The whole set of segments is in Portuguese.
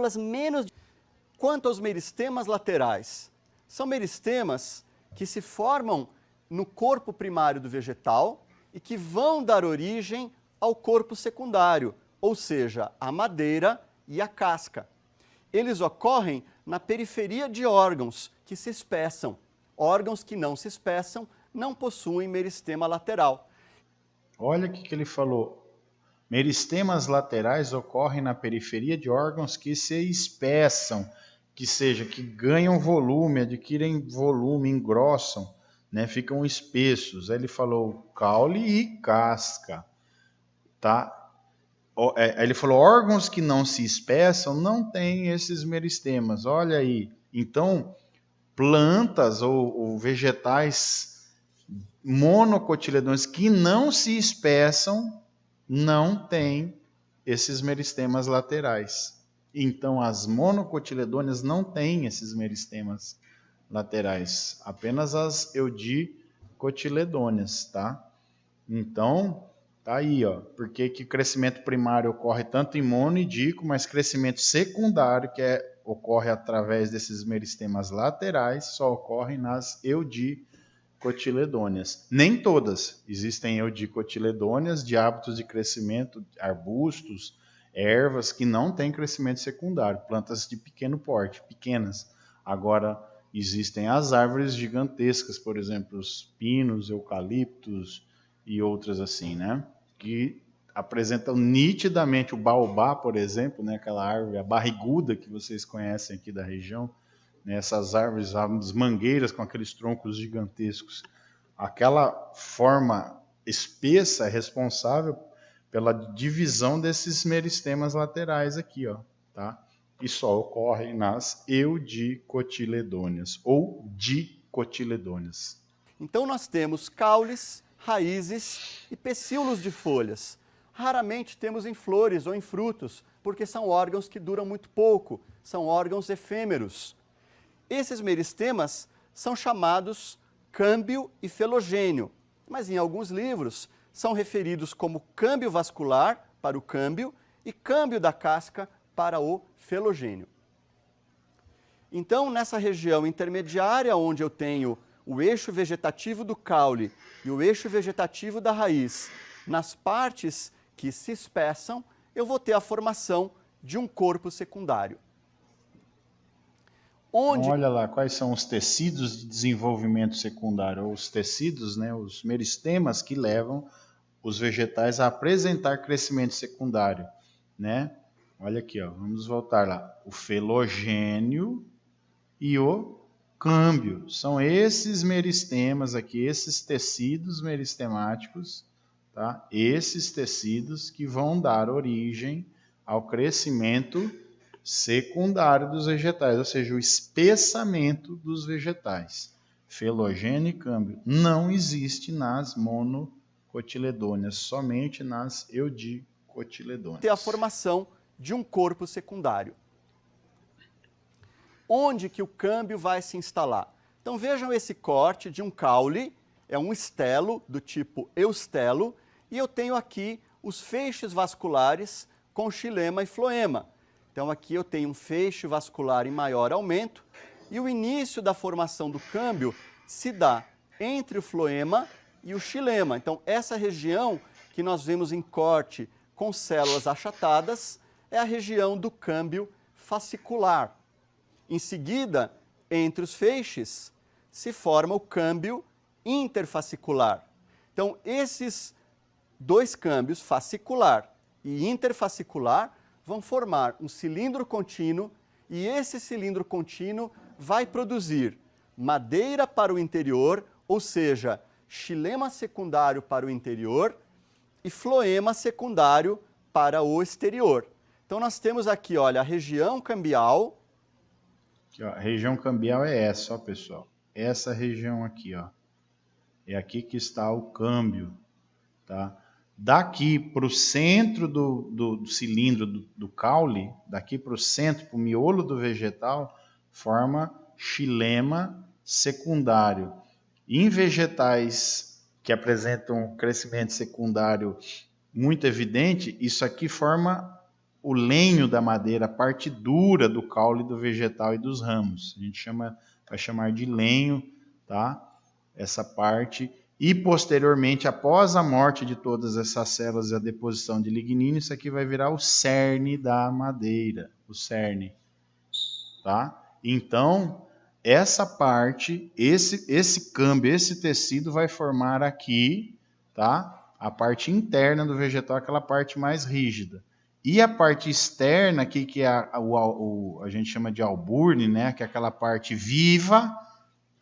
elas menos... Quanto aos meristemas laterais, são meristemas que se formam no corpo primário do vegetal e que vão dar origem ao corpo secundário, ou seja, a madeira e a casca. Eles ocorrem na periferia de órgãos que se espessam. Órgãos que não se espessam não possuem meristema lateral. Olha o que ele falou. Meristemas laterais ocorrem na periferia de órgãos que se espessam, que seja, que ganham volume, adquirem volume, engrossam, né, ficam espessos. Aí ele falou caule e casca, tá? Ele falou órgãos que não se espessam não têm esses meristemas. Olha aí. Então, plantas ou vegetais monocotiledôneos que não se espessam não têm esses meristemas laterais. Então, as monocotiledôneas não têm esses meristemas laterais, apenas as eudicotiledôneas, tá? Então, tá aí, ó, porque que crescimento primário ocorre tanto em mono e dico, mas crescimento secundário, ocorre através desses meristemas laterais, só ocorre nas eudicotiledôneas. Nem todas. Existem eudicotiledôneas de hábitos de crescimento, arbustos, ervas, que não têm crescimento secundário, plantas de pequeno porte, pequenas. Agora, existem as árvores gigantescas, por exemplo, os pinos, eucaliptos e outras assim, né? Que apresentam nitidamente o baobá, por exemplo, né? Aquela árvore, a barriguda que vocês conhecem aqui da região, né? Essas árvores, as mangueiras com aqueles troncos gigantescos. Aquela forma espessa é responsável pela divisão desses meristemas laterais aqui, ó, tá? E só ocorre nas eudicotiledôneas ou dicotiledôneas. Então nós temos caules, raízes e pecíolos de folhas. Raramente temos em flores ou em frutos, porque são órgãos que duram muito pouco, são órgãos efêmeros. Esses meristemas são chamados câmbio e felogênio, mas em alguns livros são referidos como câmbio vascular para o câmbio e câmbio da casca para o felogênio. Então, nessa região intermediária, onde eu tenho o eixo vegetativo do caule e o eixo vegetativo da raiz, nas partes que se espessam, eu vou ter a formação de um corpo secundário. Então, olha lá, quais são os tecidos de desenvolvimento secundário, os tecidos, né, os meristemas que levam os vegetais a apresentar crescimento secundário, né? Olha aqui, ó, vamos voltar lá. O felogênio e o câmbio. São esses meristemas aqui, esses tecidos meristemáticos, tá? Esses tecidos que vão dar origem ao crescimento secundário dos vegetais, ou seja, o espessamento dos vegetais. Felogênio e câmbio não existe nas monocotiledôneas, somente nas eudicotiledôneas. Ter a formação de um corpo secundário. Onde que o câmbio vai se instalar? Então vejam esse corte de um caule, é um estelo do tipo eustelo, e eu tenho aqui os feixes vasculares com xilema e floema. Então aqui eu tenho um feixe vascular em maior aumento e o início da formação do câmbio se dá entre o floema e o xilema. Então essa região que nós vemos em corte com células achatadas é a região do câmbio fascicular. Em seguida, entre os feixes, se forma o câmbio interfascicular. Então, esses dois câmbios, fascicular e interfascicular, vão formar um cilindro contínuo e esse cilindro contínuo vai produzir madeira para o interior, ou seja, xilema secundário para o interior e floema secundário para o exterior. Então, nós temos aqui, olha, a região cambial. Aqui, ó, a região cambial é essa, ó, pessoal. Essa região aqui, ó. É aqui que está o câmbio, tá? Daqui para o centro do cilindro do caule, daqui para o centro, para o miolo do vegetal, forma xilema secundário. Em vegetais que apresentam crescimento secundário muito evidente, isso aqui forma o lenho da madeira, a parte dura do caule do vegetal e dos ramos. A gente vai chamar de lenho, tá? Essa parte. E posteriormente, após a morte de todas essas células e a deposição de lignina, isso aqui vai virar o cerne da madeira, o cerne, tá? Então, essa parte, esse câmbio, esse tecido vai formar aqui, tá? A parte interna do vegetal, aquela parte mais rígida. E a parte externa aqui, que é a gente chama de alburne, né? Que é aquela parte viva,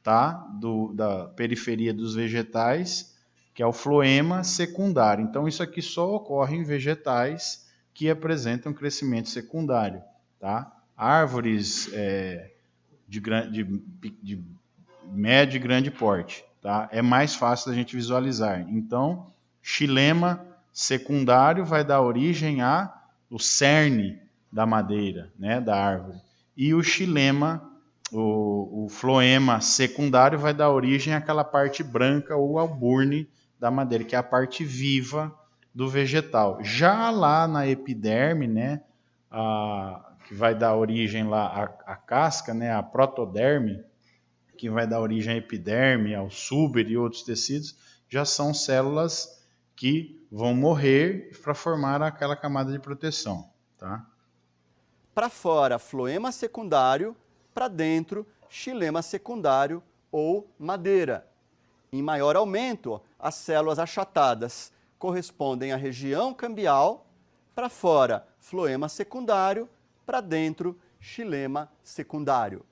tá? Da periferia dos vegetais, que é o floema secundário. Então, isso aqui só ocorre em vegetais que apresentam crescimento secundário, tá? Árvores de médio e grande porte, tá? É mais fácil da gente visualizar. Então, xilema secundário vai dar origem ao cerne da madeira, né, da árvore. E o xilema, o floema secundário vai dar origem àquela parte branca ou alburne da madeira, que é a parte viva do vegetal. Já lá na epiderme, né, que vai dar origem lá à casca, né, a protoderme, que vai dar origem à epiderme, ao súber e outros tecidos, já são células que vão morrer para formar aquela camada de proteção, tá? Para fora, floema secundário, para dentro, xilema secundário ou madeira. Em maior aumento, as células achatadas correspondem à região cambial, para fora, floema secundário, para dentro, xilema secundário.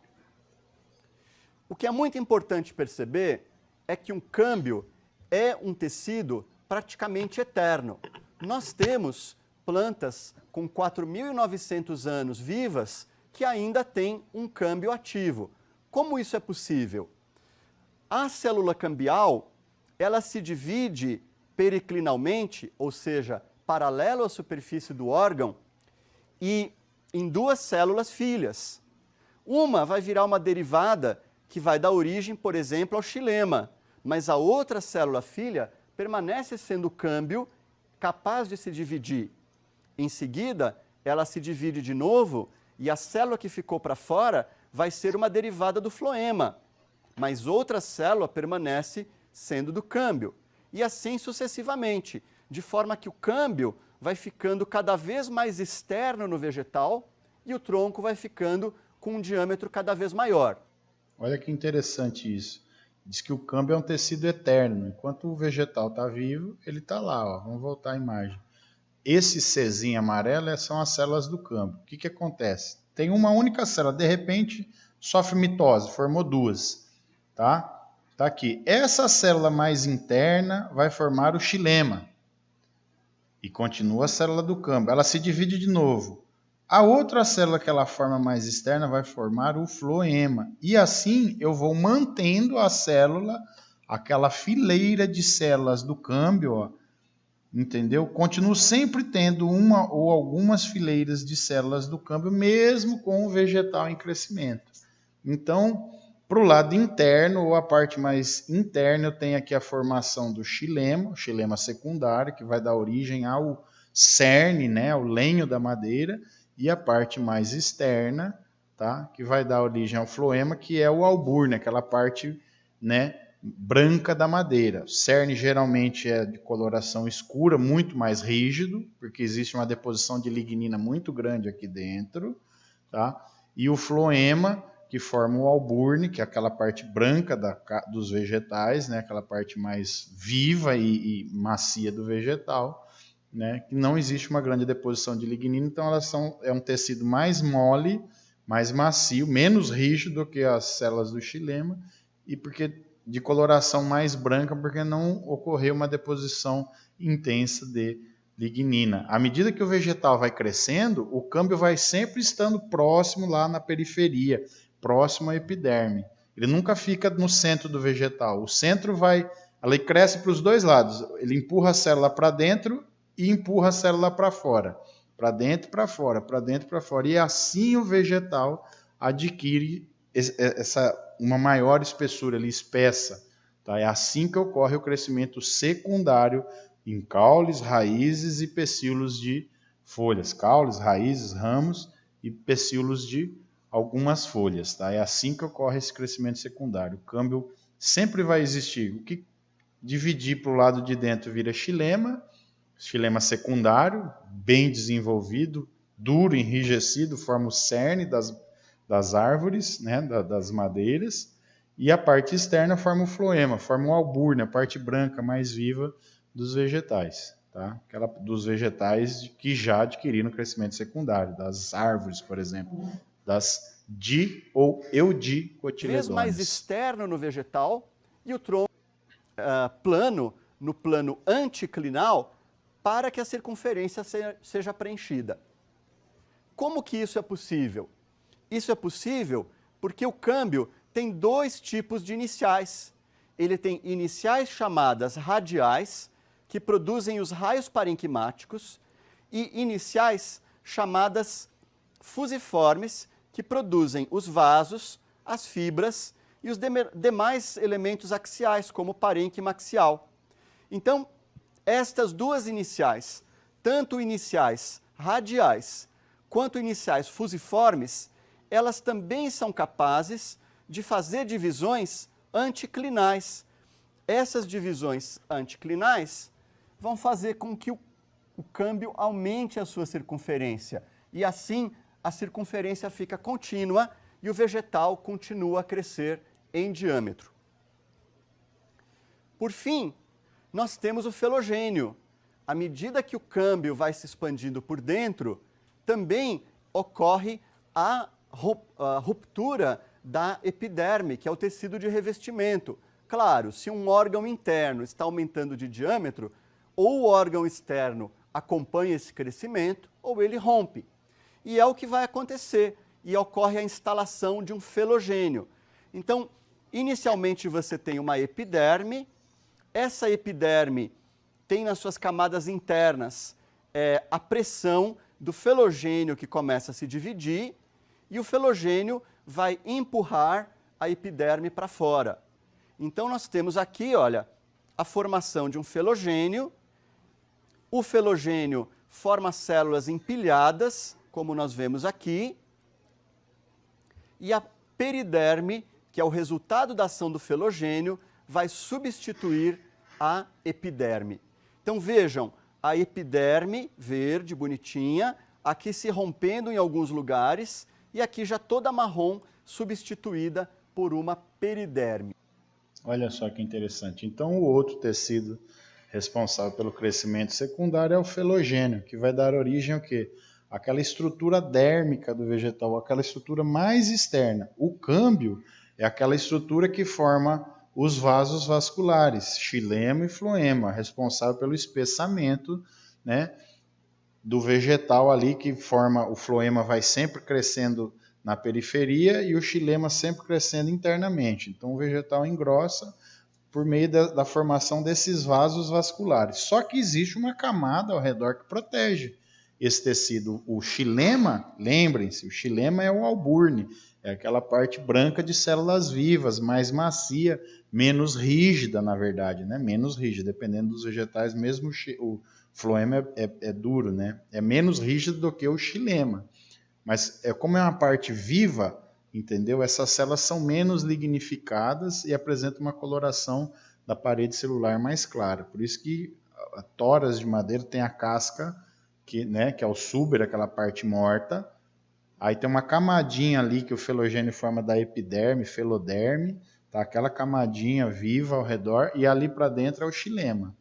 O que é muito importante perceber é que um câmbio é um tecido praticamente eterno. Nós temos plantas com 4.900 anos vivas que ainda têm um câmbio ativo. Como isso é possível? A célula cambial, ela se divide periclinalmente, ou seja, paralelo à superfície do órgão, e em duas células filhas. Uma vai virar uma derivada que vai dar origem, por exemplo, ao xilema, mas a outra célula filha permanece sendo câmbio, capaz de se dividir. Em seguida, ela se divide de novo e a célula que ficou para fora vai ser uma derivada do floema, mas outra célula permanece sendo do câmbio. E assim sucessivamente, de forma que o câmbio vai ficando cada vez mais externo no vegetal e o tronco vai ficando com um diâmetro cada vez maior. Olha que interessante isso. Diz que o câmbio é um tecido eterno. Enquanto o vegetal está vivo, ele está lá. Ó. Vamos voltar à imagem. Esse Czinho amarelo são as células do câmbio. O que acontece? Tem uma única célula, de repente sofre mitose, formou duas. Tá aqui. Essa célula mais interna vai formar o xilema. E continua a célula do câmbio. Ela se divide de novo. A outra célula que ela forma mais externa vai formar o floema. E assim eu vou mantendo a célula, aquela fileira de células do câmbio, ó, entendeu? Continuo sempre tendo uma ou algumas fileiras de células do câmbio, mesmo com o vegetal em crescimento. Então, para o lado interno, ou a parte mais interna, eu tenho aqui a formação do xilema, o xilema secundário, que vai dar origem ao cerne, né, ao lenho da madeira, e a parte mais externa, tá, que vai dar origem ao floema, que é o alburne, aquela parte, né, branca da madeira. O cerne geralmente é de coloração escura, muito mais rígido, porque existe uma deposição de lignina muito grande aqui dentro, tá? E o floema, que forma o alburne, que é aquela parte branca dos vegetais, né? Aquela parte mais viva e macia do vegetal, né? Que não existe uma grande deposição de lignina, então é um tecido mais mole, mais macio, menos rígido do que as células do xilema, e porque de coloração mais branca, porque não ocorreu uma deposição intensa de lignina. À medida que o vegetal vai crescendo, o câmbio vai sempre estando próximo lá na periferia, próximo à epiderme. Ele nunca fica no centro do vegetal. O centro ele cresce para os dois lados. Ele empurra a célula para dentro e empurra a célula para fora. Para dentro e para fora, para dentro e para fora. E assim o vegetal adquire uma maior espessura ali, espessa. Tá? É assim que ocorre o crescimento secundário em caules, raízes e pecíolos de folhas, caules, raízes, ramos e pecíolos de algumas folhas. Tá? É assim que ocorre esse crescimento secundário. O câmbio sempre vai existir. O que dividir para o lado de dentro vira xilema secundário, bem desenvolvido, duro, enrijecido, forma o cerne das árvores, né, das madeiras, e a parte externa forma o floema, forma o alburne, a parte branca mais viva dos vegetais. Tá? Dos vegetais que já adquiriram crescimento secundário, das árvores, por exemplo, das ou Vez mais eudicotiledôneas. externo no vegetal e o tronco plano no plano anticlinal para que a circunferência seja preenchida. Como que isso é possível? Isso é possível porque o câmbio tem dois tipos de iniciais. Ele tem iniciais chamadas radiais, que produzem os raios parenquimáticos, e iniciais chamadas fusiformes, que produzem os vasos, as fibras e os demais elementos axiais, como o parênquima axial. Então, estas duas iniciais, tanto iniciais radiais quanto iniciais fusiformes, elas também são capazes de fazer divisões anticlinais. Essas divisões anticlinais vão fazer com que o câmbio aumente a sua circunferência. E assim, a circunferência fica contínua e o vegetal continua a crescer em diâmetro. Por fim, nós temos o felogênio. À medida que o câmbio vai se expandindo por dentro, também ocorre a ruptura da epiderme, que é o tecido de revestimento. Claro, se um órgão interno está aumentando de diâmetro, ou o órgão externo acompanha esse crescimento, ou ele rompe. E é o que vai acontecer, e ocorre a instalação de um felogênio. Então, inicialmente você tem uma epiderme, essa epiderme tem nas suas camadas internas a pressão do felogênio que começa a se dividir, e o felogênio vai empurrar a epiderme para fora. Então nós temos aqui, olha, a formação de um felogênio. O felogênio forma células empilhadas, como nós vemos aqui, e a periderme, que é o resultado da ação do felogênio, vai substituir a epiderme. Então vejam, a epiderme verde, bonitinha, aqui se rompendo em alguns lugares, e aqui já toda marrom, substituída por uma periderme. Olha só que interessante. Então, o outro tecido responsável pelo crescimento secundário é o felogênio, que vai dar origem ao quê? Aquela estrutura dérmica do vegetal, aquela estrutura mais externa. O câmbio é aquela estrutura que forma os vasos vasculares, xilema e floema, responsável pelo espessamento, né, do vegetal ali, que forma, o floema vai sempre crescendo na periferia e o xilema sempre crescendo internamente. Então o vegetal engrossa por meio da formação desses vasos vasculares. Só que existe uma camada ao redor que protege esse tecido. O xilema, lembrem-se, o xilema é o alburne, é aquela parte branca de células vivas, mais macia, menos rígida, na verdade, né? Menos rígida, dependendo dos vegetais, mesmo o floema é duro, né? É menos rígido do que o xilema. Mas como é uma parte viva, entendeu? Essas células são menos lignificadas e apresentam uma coloração da parede celular mais clara. Por isso que a toras de madeira tem a casca, que é o súber, aquela parte morta. Aí tem uma camadinha ali que o felogênio forma da epiderme, feloderme, tá? Aquela camadinha viva ao redor, e ali para dentro é o xilema,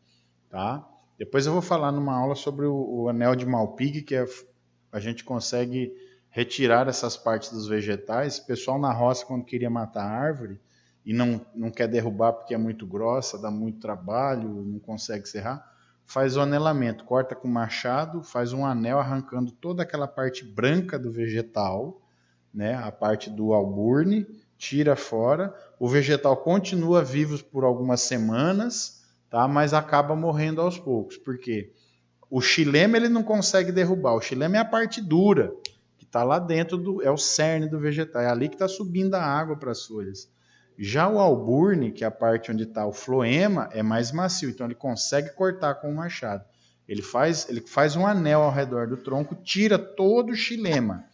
tá? Depois eu vou falar numa aula sobre o anel de Malpighi, que a gente consegue retirar essas partes dos vegetais. O pessoal na roça, quando queria matar a árvore e não quer derrubar porque é muito grossa, dá muito trabalho, não consegue serrar, faz o anelamento, corta com machado, faz um anel arrancando toda aquela parte branca do vegetal, né, a parte do alburne, tira fora, o vegetal continua vivo por algumas semanas, tá, mas acaba morrendo aos poucos. Por quê? O xilema ele não consegue derrubar, o xilema é a parte dura, que está lá dentro, é o cerne do vegetal, é ali que está subindo a água para as folhas. Já o alburne, que é a parte onde está o floema, é mais macio, então ele consegue cortar com o machado. Ele faz um anel ao redor do tronco, tira todo o xilema,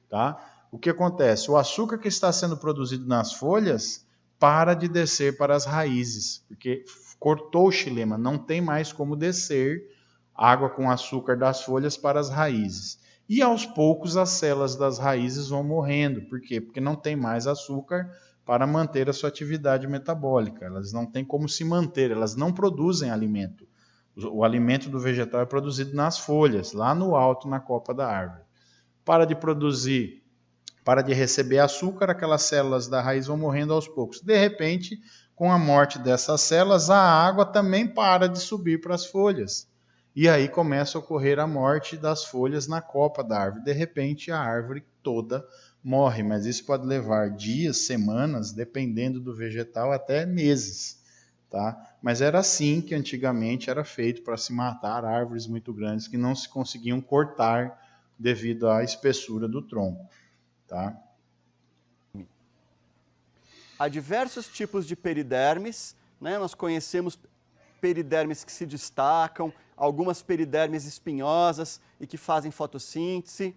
tá? O que acontece? O açúcar que está sendo produzido nas folhas para de descer para as raízes, porque cortou o xilema, não tem mais como descer água com açúcar das folhas para as raízes. E aos poucos as células das raízes vão morrendo. Por quê? Porque não tem mais açúcar para manter a sua atividade metabólica. Elas não têm como se manter, elas não produzem alimento. O alimento do vegetal é produzido nas folhas, lá no alto, na copa da árvore. Para de produzir, para de receber açúcar, aquelas células da raiz vão morrendo aos poucos. De repente, com a morte dessas células, a água também para de subir para as folhas. E aí começa a ocorrer a morte das folhas na copa da árvore. De repente, a árvore toda morre, mas isso pode levar dias, semanas, dependendo do vegetal, até meses. Tá? Mas era assim que antigamente era feito para se matar árvores muito grandes que não se conseguiam cortar devido à espessura do tronco. Tá? Há diversos tipos de peridermes, né? Nós conhecemos peridermes que se destacam, algumas peridermes espinhosas e que fazem fotossíntese.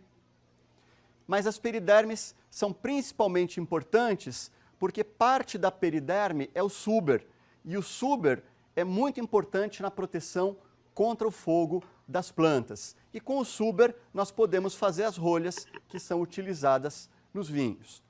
Mas as peridermes são principalmente importantes porque parte da periderme é o suber, e o suber é muito importante na proteção contra o fogo das plantas. E com o suber nós podemos fazer as rolhas que são utilizadas nos vinhos.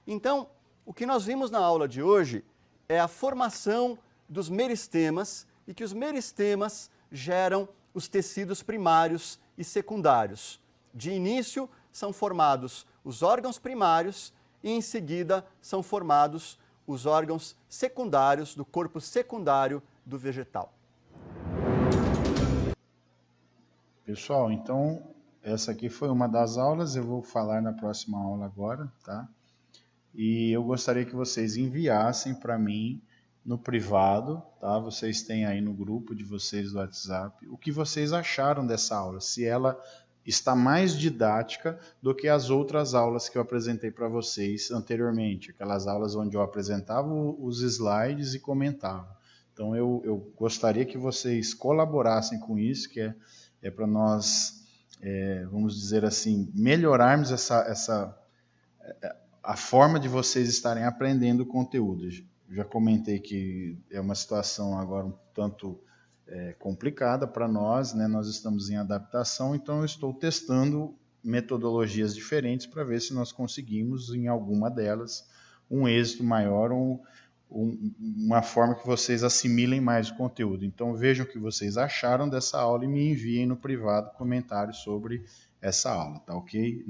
Então, o que nós vimos na aula de hoje é a formação dos meristemas e que os meristemas geram os tecidos primários e secundários. De início, são formados os órgãos primários e, em seguida, são formados os órgãos secundários do corpo secundário do vegetal. Pessoal, então, essa aqui foi uma das aulas, eu vou falar na próxima aula agora, tá? E eu gostaria que vocês enviassem para mim no privado, tá? Vocês têm aí no grupo de vocês do WhatsApp, o que vocês acharam dessa aula, se ela está mais didática do que as outras aulas que eu apresentei para vocês anteriormente, aquelas aulas onde eu apresentava os slides e comentava. Então eu gostaria que vocês colaborassem com isso, que é para nós, vamos dizer assim, melhorarmos a forma de vocês estarem aprendendo o conteúdo. Já comentei que é uma situação agora um tanto complicada para nós, né? Nós estamos em adaptação, então eu estou testando metodologias diferentes para ver se nós conseguimos, em alguma delas, um êxito maior, uma forma que vocês assimilem mais o conteúdo. Então vejam o que vocês acharam dessa aula e me enviem no privado comentários sobre essa aula, tá ok?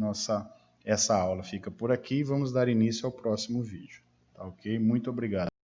Essa aula fica por aqui e vamos dar início ao próximo vídeo, tá ok? Muito obrigado.